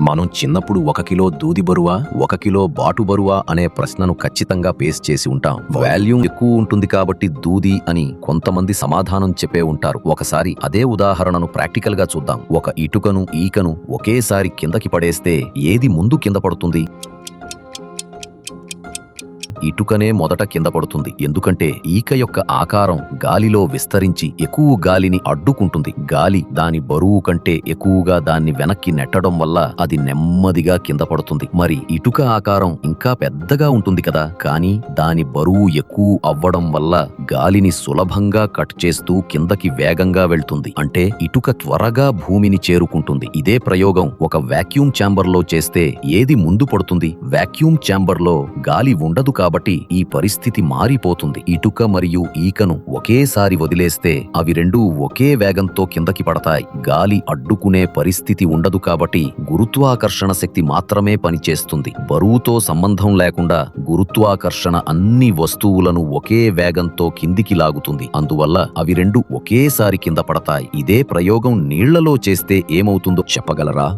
మనం చిన్నప్పుడు 1 కిలో దూది బరువా 1 కిలో బాటు బరువా అనే ప్రశ్నను ఖచ్చితంగా పేస్ చేసి ఉంటాం. వాల్యూమ్ ఎక్కువ ఉంటుంది కాబట్టి దూది అని కొంతమంది సమాధానం చెప్పే ఉంటారు. ఒకసారి అదే ఉదాహరణను ప్రాక్టికల్ గా చూద్దాం. ఒక ఇటుకను ఈకను ఒకేసారి కిందకి పడేస్తే ఏది ముందు కింద పడుతుంది? ఇటుకనే మొదట కింద పడుతుంది. ఎందుకంటే ఈక యొక్క ఆకారం గాలిలో విస్తరించి ఎక్కువ గాలిని అడ్డుకుంటుంది. గాలి దాని బరువు కంటే ఎక్కువగా దాన్ని వెనక్కి నెట్టడం వల్ల అది నెమ్మదిగా కింద పడుతుంది. మరి ఇటుక ఆకారం ఇంకా పెద్దగా ఉంటుంది కదా, కానీ దాని బరువు ఎక్కువ అవ్వడం వల్ల గాలిని సులభంగా కట్ చేస్తూ కిందకి వేగంగా వెళ్తుంది. అంటే ఇటుక త్వరగా భూమిని చేరుకుంటుంది. ఇదే ప్రయోగం ఒక వాక్యూమ్ ఛాంబర్ లో చేస్తే ఏది ముందు పడుతుంది? వాక్యూమ్ ఛాంబర్ లో గాలి ఉండదు కాబట్టి ఈ పరిస్థితి మారిపోతుంది. ఇటుక మరియు ఈకను ఒకేసారి వదిలేస్తే అవి రెండూ ఒకే వేగంతో కిందకి పడతాయి. గాలి అడ్డుకునే పరిస్థితి ఉండదు కాబట్టి గురుత్వాకర్షణ శక్తి మాత్రమే పనిచేస్తుంది. బరువుతో సంబంధం లేకుండా గురుత్వాకర్షణ అన్ని వస్తువులను ఒకే వేగంతో కిందికి లాగుతుంది. అందువల్ల అవి రెండు ఒకేసారి కింద పడతాయి. ఇదే ప్రయోగం నీళ్లలో చేస్తే ఏమవుతుందో చెప్పగలరా?